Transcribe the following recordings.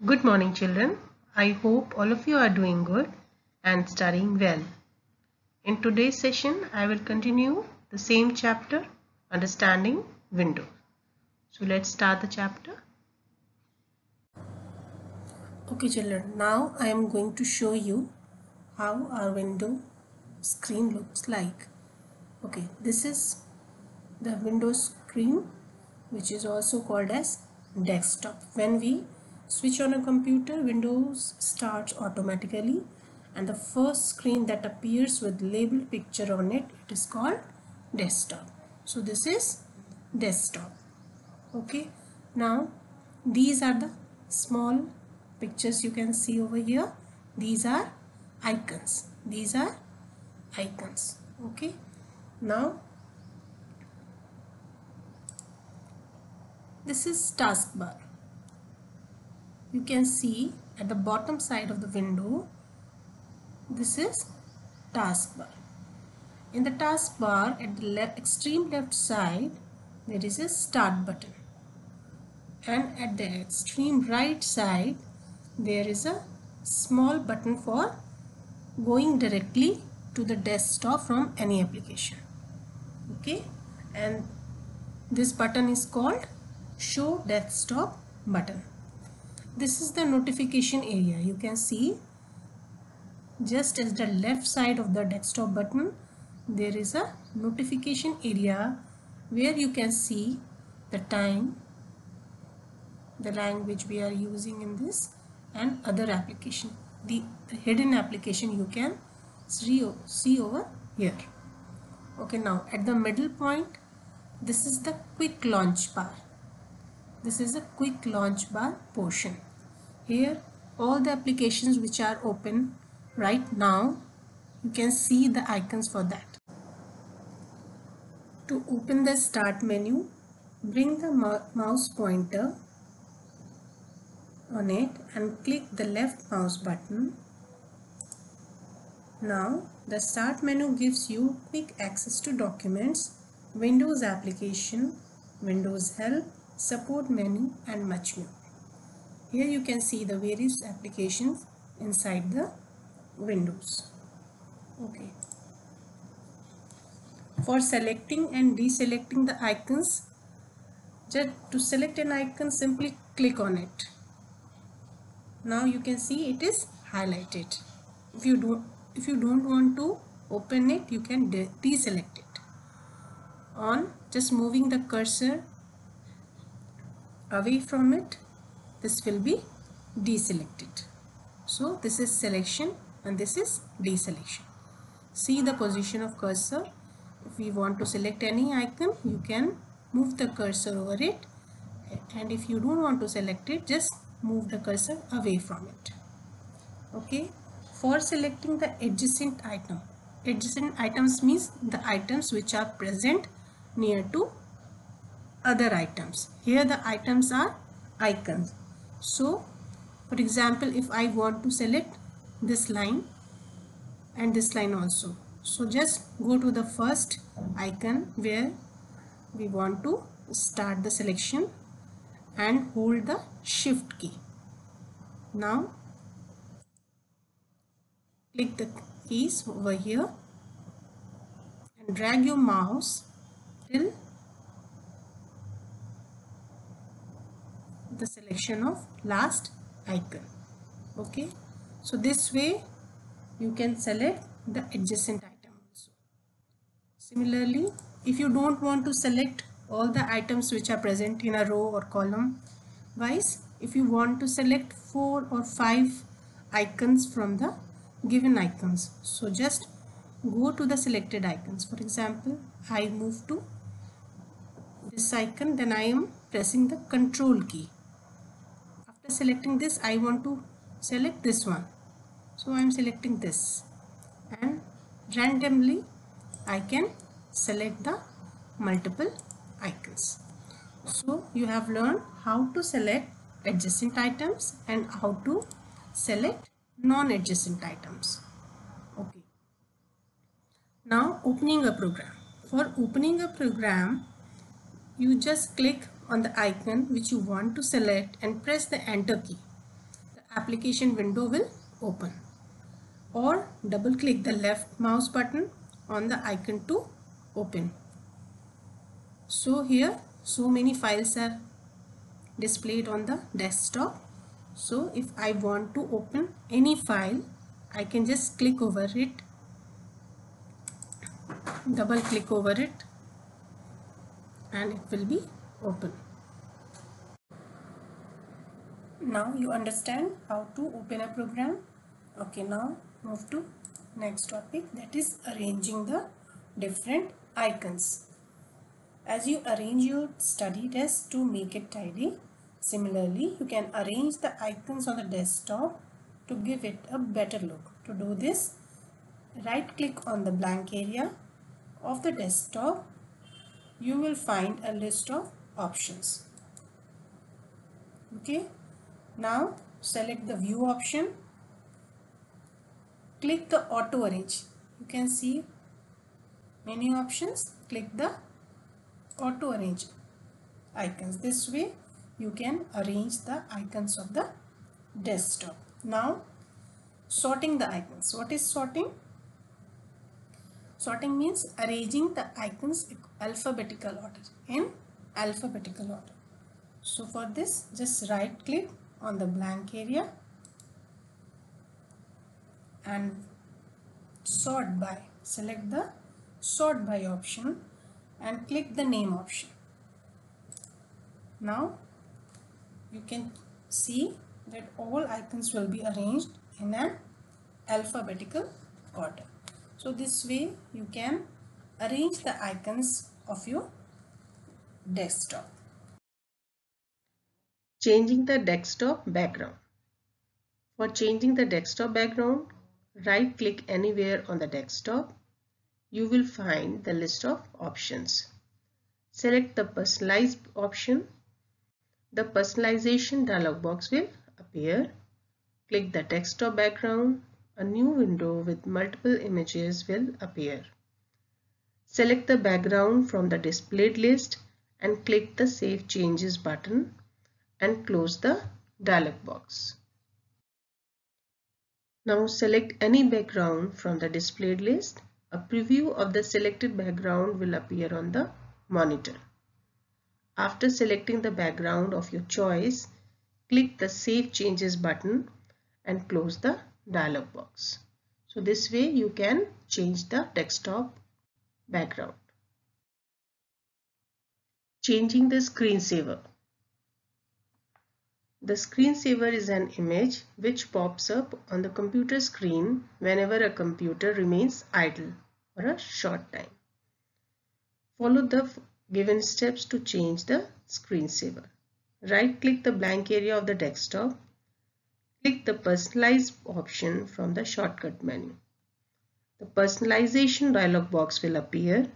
Good morning, children. I hope all of you are doing good and studying well. In today's session, I will continue the same chapter, Understanding Windows. So let's start the chapter. Okay, children. Now I am going to show you how our window screen looks like. Okay, this is the Windows screen, which is also called as desktop. When we switch on a computer, Windows starts automatically, and the first screen that appears with labeled picture on it, it is called desktop. So this is desktop. Okay, now these are the small pictures you can see over here. These are icons. These are icons. Okay, now this is taskbar. You can see at the bottom side of the window, this is taskbar. In the taskbar at the extreme left side, there is a start button, and at the extreme right side, there is a small button for going directly to the desktop from any application. Okay, and this button is called show desktop button. This is the notification area. You can see just as the left side of the desktop button, there is a notification area where you can see the time, the language we are using in this, and other application. The hidden application you can see over here. Okay, now at the middle point, this is the quick launch bar. This is a quick launch bar portion. Here all the applications which are open right now, you can see the icons for that. To open the start menu, bring the mouse pointer on it and click the left mouse button. Now the start menu gives you quick access to documents, Windows application, Windows help, support menu, and much more. Here you can see the various applications inside the Windows. Okay. For selecting and deselecting the icons, just to select an icon, simply click on it. Now you can see it is highlighted. If you don't want to open it, you can deselect it. On just moving the cursor away from it, this will be deselected. So this is selection and this is deselection. See the position of cursor. If we want to select any icon, you can move the cursor over it, and if you don't want to select it, just move the cursor away from it. Okay, for selecting the adjacent item, adjacent items means the items which are present near to other items. Here the items are icons. So for example, if I want to select this line and this line also, so just go to the first icon where we want to start the selection and hold the shift key. Now click the keys over here and drag your mouse till the selection of last icon. Okay, so this way you can select the adjacent item also. Similarly, if you don't want to select all the items which are present in a row or column wise, if you want to select 4 or 5 icons from the given icons, so just go to the selected icons. For example, I move to this icon, then I am pressing the control key. After selecting this, I want to select this one, so I am selecting this, and randomly I can select the multiple icons. So you have learned how to select adjacent items and how to select non-adjacent items. Okay. Now opening a program. For opening a program, you just click on the icon which you want to select and press the enter key. application window will open, or double click the left mouse button on the icon to open. So here so many files are displayed on the desktop. So if I want to open any file, I can just click over it, double click over it, and it will be open. Now you understand how to open a program. Okay, now move to next topic, that is arranging the different icons. As you arrange your study desk to make it tidy, similarly you can arrange the icons on the desktop to give it a better look. To do this, right click on the blank area of the desktop. You will find a list of options. Okay, now select the view option. Click the auto arrange. You can see many options. Click the auto arrange icons. This way you can arrange the icons of the desktop. Now sorting the icons. What is sorting? Sorting means arranging the icons in alphabetical order. So for this, just right click on the blank area and sort by. Select the sort by option and click the name option. Now you can see that all icons will be arranged in an alphabetical order. So this way you can arrange the icons of your desktop. Changing the desktop background. For changing the desktop background, right click anywhere on the desktop. You will find the list of options. Select the personalize option. The personalization dialog box will appear. Click the desktop background. A new window with multiple images will appear. Select the background from the displayed list and click the Save Changes button and close the dialog box. Now select any background from the displayed list. A preview of the selected background will appear on the monitor. After selecting the background of your choice, click the Save Changes button and close the dialog box. So this way you can change the desktop background. Changing the screensaver. The screensaver is an image which pops up on the computer screen whenever a computer remains idle for a short time. Follow the given steps to change the screensaver. Right-click the blank area of the desktop. Click the Personalize option from the shortcut menu. The personalization dialog box will appear.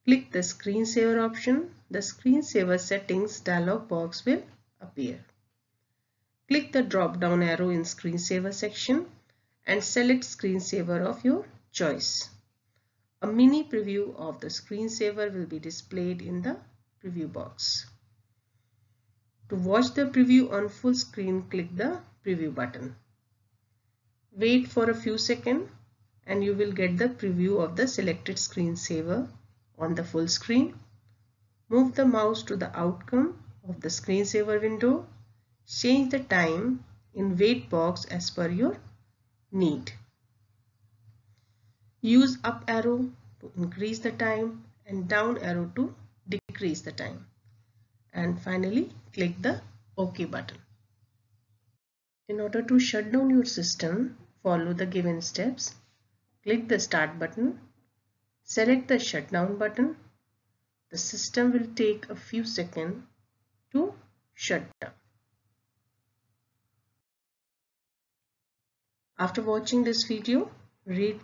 Click the Screensaver option. The Screensaver settings dialog box will appear. Click the drop-down arrow in Screensaver section and select Screensaver of your choice. A mini preview of the screensaver will be displayed in the preview box. To watch the preview on full screen, click the preview button. Wait for a few seconds and you will get the preview of the selected screensaver on the full screen. Move the mouse to the outcome of the screensaver window. Change the time in wait box as per your need. Use up arrow to increase the time and down arrow to decrease the time. And finally, click the OK button. In order to shut down your system, follow the given steps. Click the Start button. Select the Shutdown button. The system will take a few seconds to shut down. After watching this video, read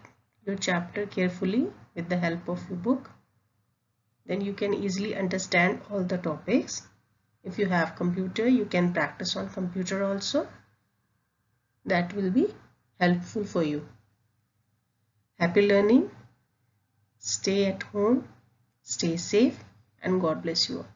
your chapter carefully with the help of your book. Then you can easily understand all the topics. If you have computer, you can practice on computer also. That will be helpful for you. Happy learning. Stay at home, stay safe, and God bless you all.